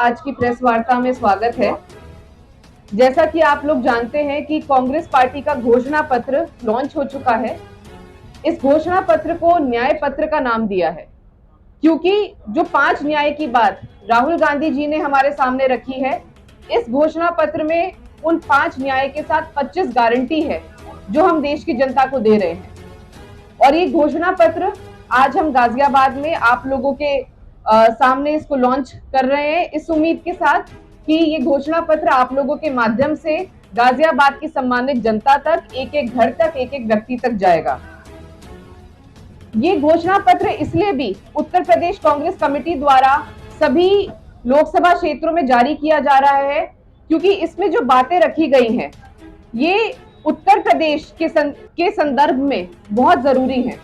आज की प्रेस वार्ता में स्वागत है। जैसा कि आप लोग जानते हैं कि कांग्रेस पार्टी का घोषणा पत्र लॉन्च हो चुका है। इस घोषणा पत्र को न्याय पत्र का नाम दिया है क्योंकि जो 5 न्याय की बात राहुल गांधी जी ने हमारे सामने रखी है, इस घोषणा पत्र में उन 5 न्याय के साथ 25 गारंटी है जो हम देश की जनता को दे रहे हैं। और ये घोषणा पत्र आज हम गाजियाबाद में आप लोगों के सामने इसको लॉन्च कर रहे हैं, इस उम्मीद के साथ कि ये घोषणा पत्र आप लोगों के माध्यम से गाजियाबाद की सम्मानित जनता तक, एक एक घर तक, एक एक व्यक्ति तक जाएगा। ये घोषणा पत्र इसलिए भी उत्तर प्रदेश कांग्रेस कमेटी द्वारा सभी लोकसभा क्षेत्रों में जारी किया जा रहा है क्योंकि इसमें जो बातें रखी गई हैं ये उत्तर प्रदेश के संदर्भ में बहुत जरूरी है।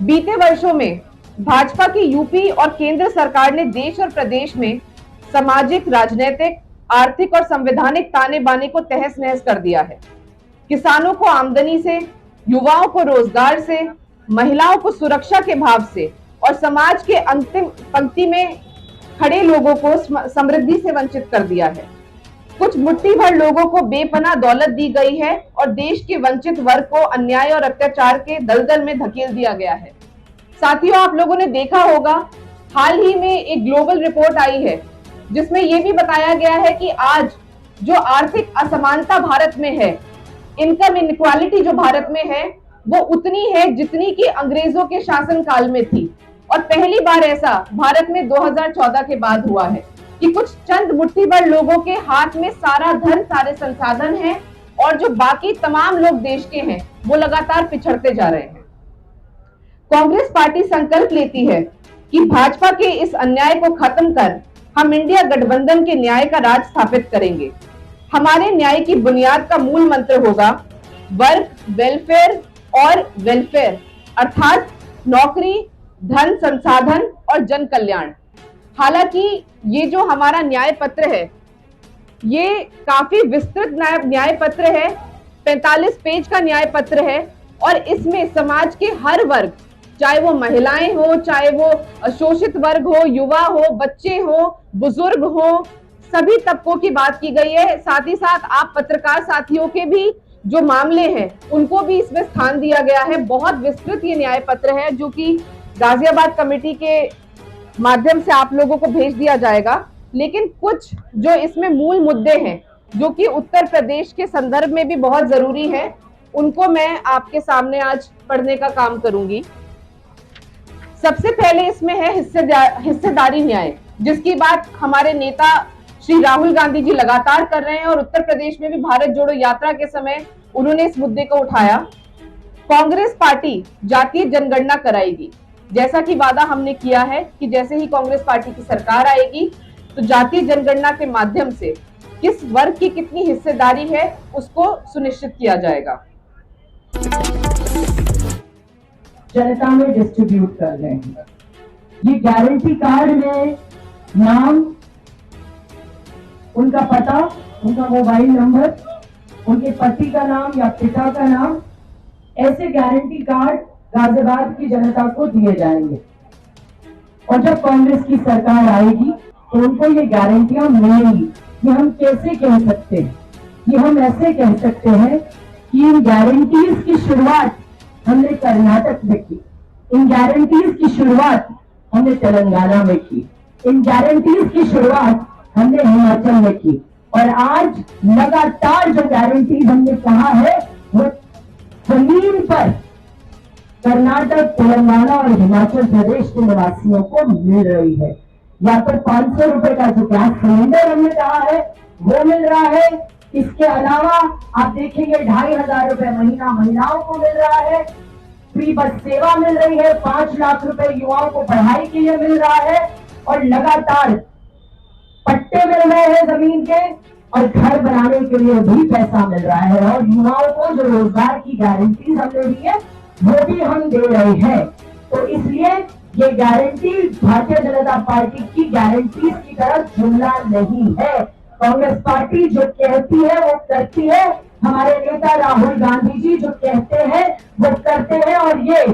बीते वर्षों में भाजपा की यूपी और केंद्र सरकार ने देश और प्रदेश में सामाजिक, राजनीतिक, आर्थिक और संवैधानिक ताने बाने को तहस नहस कर दिया है। किसानों को आमदनी से, युवाओं को रोजगार से, महिलाओं को सुरक्षा के भाव से और समाज के अंतिम पंक्ति में खड़े लोगों को समृद्धि से वंचित कर दिया है। कुछ मुट्ठी भर लोगों को बेपनाह दौलत दी गई है और देश के वंचित वर्ग को अन्याय और अत्याचार के दलदल में धकेल दिया गया है। साथियों, आप लोगों ने देखा होगा, हाल ही में एक ग्लोबल रिपोर्ट आई है जिसमें यह भी बताया गया है कि आज जो आर्थिक असमानता भारत में है, इनकम इनइक्वालिटी जो भारत में है, वो उतनी है जितनी कि अंग्रेजों के शासनकाल में थी। और पहली बार ऐसा भारत में 2014 के बाद हुआ है कि कुछ चंद मुट्ठी भर लोगों के हाथ में सारा धन, सारे संसाधन हैं और जो बाकी तमाम लोग देश के हैं वो लगातार पिछड़ते जा रहे हैं। कांग्रेस पार्टी संकल्प लेती है कि भाजपा के इस अन्याय को खत्म कर हम इंडिया गठबंधन के न्याय का राज स्थापित करेंगे। हमारे न्याय की बुनियाद का मूल मंत्र होगा वर्क, वेलफेयर और वेलफेयर, अर्थात नौकरी, धन, संसाधन और जन कल्याण। हालांकि ये जो हमारा न्याय पत्र है ये काफी विस्तृत न्याय पत्र है, 45 पेज का न्याय पत्र है और इसमें समाज के हर वर्ग, चाहे वो महिलाएं हो, चाहे वो शोषित वर्ग हो, युवा हो, बच्चे हो, बुजुर्ग हो, सभी तबकों की बात की गई है। साथ ही साथ आप पत्रकार साथियों के भी जो मामले हैं उनको भी इसमें स्थान दिया गया है। बहुत विस्तृत ये न्याय पत्र है जो कि गाजियाबाद कमेटी के माध्यम से आप लोगों को भेज दिया जाएगा। लेकिन कुछ जो इसमें मूल मुद्दे हैं जो कि उत्तर प्रदेश के संदर्भ में भी बहुत जरूरी है, उनको मैं आपके सामने आज पढ़ने का काम करूंगी। सबसे पहले इसमें है हिस्सेदारी न्याय, जिसकी बात हमारे नेता श्री राहुल गांधी जी लगातार कर रहे हैं और उत्तर प्रदेश में भी भारत जोड़ो यात्रा के समय उन्होंने इस मुद्दे को उठाया। कांग्रेस पार्टी जातीय जनगणना कराएगी, जैसा कि वादा हमने किया है कि जैसे ही कांग्रेस पार्टी की सरकार आएगी तो जातीय जनगणना के माध्यम से किस वर्ग की कितनी हिस्सेदारी है उसको सुनिश्चित किया जाएगा। जनता में डिस्ट्रीब्यूट कर रहे हैं। ये गारंटी कार्ड में नाम, उनका पता, उनका मोबाइल नंबर, उनके पति का नाम या पिता का नाम, ऐसे गारंटी कार्ड गाजियाबाद की जनता को दिए जाएंगे। और जब कांग्रेस की सरकार आएगी तो उनको ये गारंटियां मिलेंगी। ये हम कैसे कह सकते हैं? ये हम ऐसे कह सकते हैं कि इन गारंटीज की शुरुआत हमने कर्नाटक में की, इन गारंटीज की शुरुआत हमने तेलंगाना में की, इन गारंटीज की शुरुआत हमने हिमाचल में की और आज लगातार जो गारंटीज हमने कहा है वो जमीन पर कर्नाटक, तेलंगाना और हिमाचल प्रदेश के निवासियों को मिल रही है। या तो 500 रुपए का जो गैस सिलेंडर हमने कहा है वो मिल रहा है। इसके अलावा आप देखेंगे 2500 रुपए महीना महिलाओं को मिल रहा है। फ्री बस सेवा मिल रही है, 5 लाख रुपए युवाओं को पढ़ाई के लिए मिल रहा है और लगातार पट्टे मिल रहे हैं जमीन के और घर बनाने के लिए भी पैसा मिल रहा है। और युवाओं को जो रोजगार की गारंटी हमने दी है वो भी हम दे रहे हैं। तो इसलिए ये गारंटी भारतीय जनता पार्टी की गारंटीज की तरह जुमला नहीं है। कांग्रेस पार्टी जो कहती है वो करती है। हमारे नेता राहुल गांधी जी जो कहते हैं वो करते हैं और ये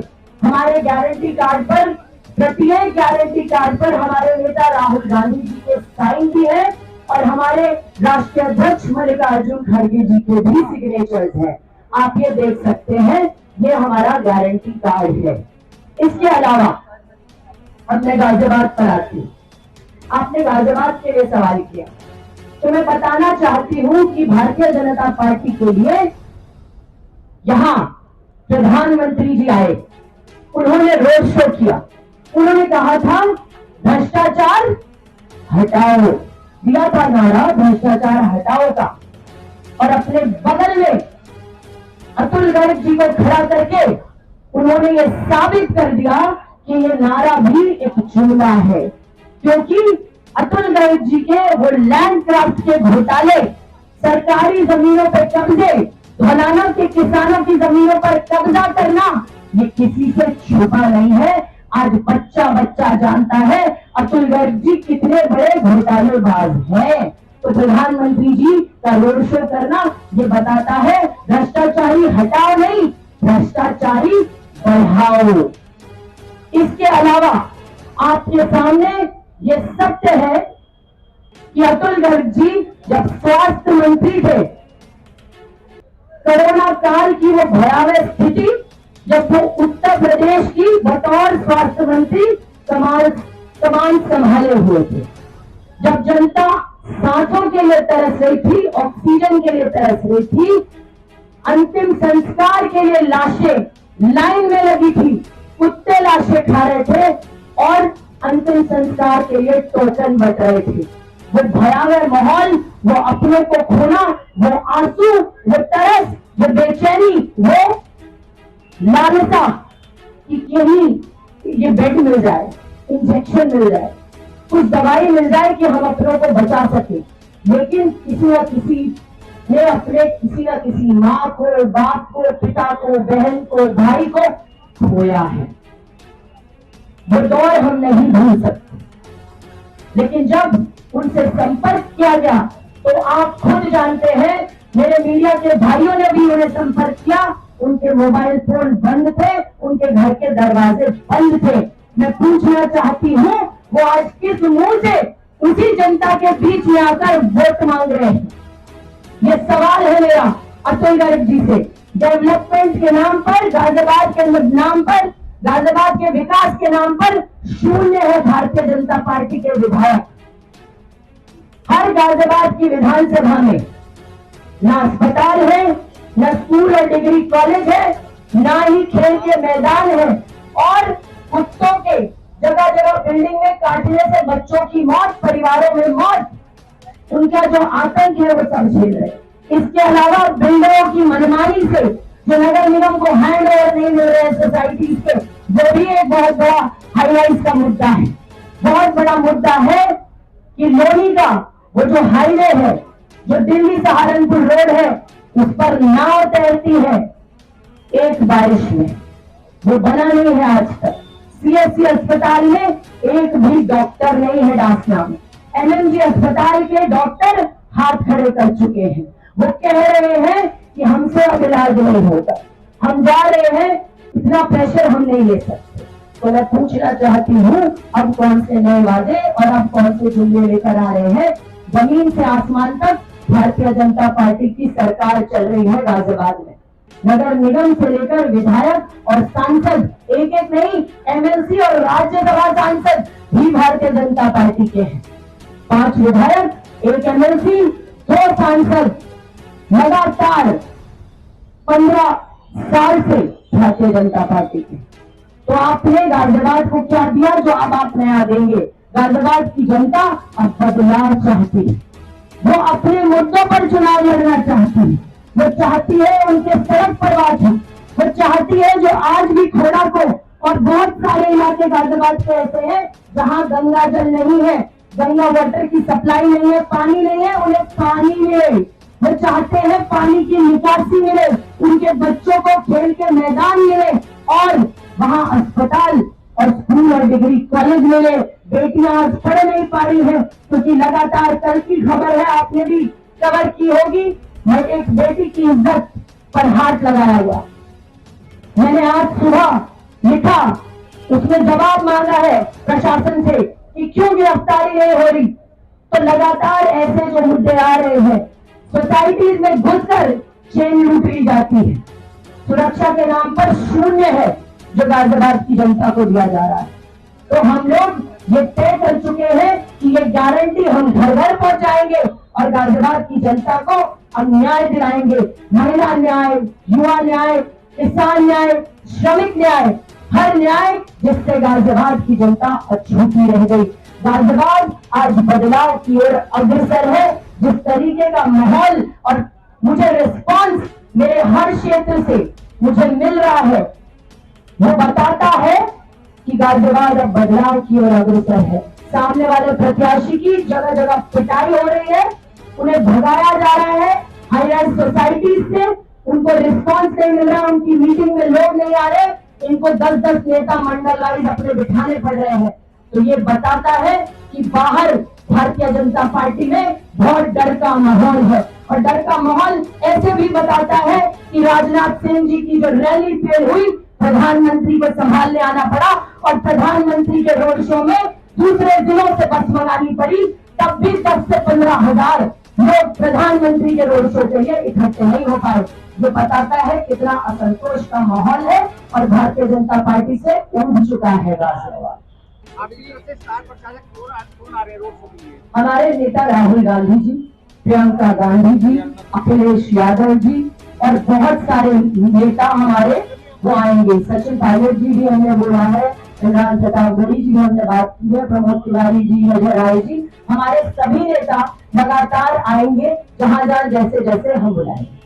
हमारे गारंटी कार्ड पर प्रत्येक गारंटी कार्ड पर हमारे नेता राहुल गांधी जी के साइन भी है और हमारे राष्ट्रीय अध्यक्ष मल्लिकार्जुन खड़गे जी के भी सिग्नेचर्स हैं। आप ये देख सकते हैं, ये हमारा गारंटी कार्ड है। इसके अलावा अब मैं गाजियाबाद पर आती हूँ। आपने गाजियाबाद के लिए सवाल किया, तो मैं बताना चाहती हूँ कि भारतीय जनता पार्टी के लिए यहां प्रधानमंत्री जी आए, उन्होंने रोड शो किया, उन्होंने कहा था भ्रष्टाचार हटाओ, दिया था नारा भ्रष्टाचार हटाओ का, और अपने बगल में अतुल गर्ग जी को खड़ा करके उन्होंने ये साबित कर दिया कि ये नारा भी एक जुमला है, क्योंकि अतुल गर्ग जी के वो लैंड क्राफ्ट के घोटाले, सरकारी जमीनों पर कब्जे, धौलाना के किसानों की जमीनों पर कब्जा करना, ये किसी से छुपा नहीं है। आज बच्चा बच्चा जानता है अतुल गर्ग जी कितने बड़े घोटालेबाज हैं। तो प्रधानमंत्री जी का रोड शो करना ये बताता है भ्रष्टाचारी हटाओ नहीं, भ्रष्टाचारी बढ़ाओ। इसके अलावा आपके सामने ये सत्य है कि अतुल गर्ग जी जब स्वास्थ्य मंत्री थे, कोरोना काल की वो भयावह स्थिति, जब वो उत्तर प्रदेश की बतौर स्वास्थ्य मंत्री कमान संभाले हुए थे, जब जनता सांसों के लिए तरस रही थी, ऑक्सीजन के लिए तरस रही थी, अंतिम संस्कार के लिए लाशें लाइन में लगी थी, कुत्ते लाशें खा रहे थे और अंतिम संस्कार के लिए टोकन बट रहे थे। वो भयावह माहौल, वो अपनों को खोना, वो आंसू, वो तरस, वो बेचैनी, वो लालसा कि कहीं ये बेड मिल जाए, इंजेक्शन मिल जाए, कुछ दवाई मिल जाए कि हम अपनों को बचा सके। लेकिन किसी न किसी ने अपने किसी न किसी माँ को, बाप को, पिता को, बहन को, भाई को खोया है। वो दौर हम नहीं भूल सकते। लेकिन जब उनसे संपर्क किया गया तो आप खुद जानते हैं, मेरे मीडिया के भाइयों ने भी उन्हें संपर्क किया, उनके मोबाइल फोन बंद थे, उनके घर के दरवाजे बंद थे। मैं पूछना चाहती हूँ, वो आज किस मुंह से उसी जनता के बीच में आकर वोट मांग रहे हैं? ये सवाल है मेरा अतुल गर्ग जी से। डेवलपमेंट के नाम पर, गाजियाबाद के नाम पर, गाजियाबाद के विकास के नाम पर शून्य है भारतीय जनता पार्टी के विधायक। हर गाजियाबाद की विधानसभा में ना अस्पताल है, न स्कूल और डिग्री कॉलेज है, ना ही खेल के मैदान है, और कुत्तों के जगह जगह बिल्डिंग में काटने से बच्चों की मौत, परिवारों में मौत, उनका जो आतंक है वो सब झेल रहे। इसके अलावा बिल्डरों की मनमानी से जो नगर निगम को हैंड ओवर नहीं मिल रहे सोसाइटी के, वो भी एक बहुत बड़ा हाईलाइट का मुद्दा है। बहुत बड़ा मुद्दा है कि लोनी का वो जो हाईवे है, जो दिल्ली सहारनपुर रोड है, उस पर नाव तैरती है एक बारिश में, वो बना नहीं है आज तक। सीएससी अस्पताल में एक भी डॉक्टर नहीं है डासना में। एमएमजी अस्पताल के डॉक्टर हाथ खड़े कर चुके हैं। वो कह रहे हैं कि हमसे अब इलाज नहीं होगा, हम जा रहे हैं, इतना प्रेशर हम नहीं ले सकते। तो मैं पूछना चाहती हूँ, अब कौन से नए वादे और अब कौन से जुमले लेकर आ रहे हैं? जमीन से आसमान तक भारतीय जनता पार्टी की सरकार चल रही है गाजियाबाद में। नगर निगम से लेकर विधायक और सांसद, एक एक नहीं, एमएलसी और राज्यसभा सांसद भी भारतीय जनता पार्टी के हैं। 5 विधायक, 1 एमएलसी, 2 सांसद, लगातार 15 साल से भारतीय जनता पार्टी के। तो आपने गाजियाबाद को क्या दिया जो अब आप नया देंगे? गाजियाबाद की जनता अब बदलाव चाहती है, वो अपने मुद्दों पर चुनाव लड़ना चाहती है, वो चाहती है उनके सड़क प्रवास हो, वो चाहती है जो आज भी खोड़ा को, और बहुत सारे इलाके गाजियाबाद के ऐसे हैं जहां गंगा जल नहीं है, गंगा वाटर की सप्लाई नहीं है, पानी नहीं है, उन्हें पानी मिले। वो चाहते हैं पानी की निकासी मिले, उनके बच्चों को खेल के मैदान मिले, और वहां अस्पताल और स्कूल और डिग्री कॉलेज मिले। बेटियां आज पढ़ नहीं पा रही है क्योंकि लगातार कल की खबर है, आपने भी कवर की होगी, मैं एक बेटी की इज्जत पर हाथ लगाया हुआ। मैंने आज सुबह लिखा उसमें जवाब मांगा है प्रशासन से कि क्यों गिरफ्तारी नहीं हो रही। तो लगातार ऐसे जो मुद्दे आ रहे हैं, सोसाइटीज में घुसकर चेन लूट ली जाती है, सुरक्षा के नाम पर शून्य है जो गाजियाबाद की जनता को दिया जा रहा है। तो हम लोग ये तय कर चुके हैं कि ये गारंटी हम घर घर पहुंचाएंगे और गाजियाबाद की जनता को हम न्याय दिलाएंगे। महिला न्याय, युवा न्याय, किसान न्याय, श्रमिक न्याय, हर न्याय जिससे गाजियाबाद की जनता अछूती रह गई। गाजियाबाद आज बदलाव की ओर अग्रसर है। जिस तरीके का माहौल और मुझे रिस्पांस मेरे हर क्षेत्र से मुझे मिल रहा है, वो बताता है कि गाजियाबाद अब बदलाव की ओर अग्रसर है। सामने वाले प्रत्याशी की जगह जगह पिटाई हो रही है, उन्हें भगाया जा रहा है हाई राइज सोसाइटीज से, उनको रिस्पांस नहीं मिल रहा, उनकी मीटिंग में लोग नहीं आ रहे, इनको 10-10 नेता मंडल वाइज अपने बिठाने पड़ रहे हैं। तो ये बताता है कि बाहर भारतीय जनता पार्टी में बहुत डर का माहौल है। और डर का माहौल ऐसे भी बताता है कि राजनाथ सिंह जी की जो रैली फेल हुई, प्रधानमंत्री को संभालने आना पड़ा और प्रधानमंत्री के रोड शो में दूसरे जिलों से बस मंगानी पड़ी, तब भी 10 से 15 हजार लोग प्रधानमंत्री के रोड शो के लिए इकट्ठे नहीं हो पाए। जो बताता है कितना असंतोष का माहौल है और भारतीय जनता पार्टी से उठ चुका है गाजियाबाद। हमारे नेता राहुल गांधी जी, प्रियंका गांधी जी, अखिलेश यादव जी और बहुत सारे नेता हमारे वो आएंगे। सचिन पायलट जी भी हमने बोला है, इमरान प्रताप गढ़ी जी भी हमने बात की है, प्रमोद तिवारी जी, अजय राय जी, हमारे सभी नेता लगातार आएंगे जहां जहां जैसे जैसे हम बुलाएंगे।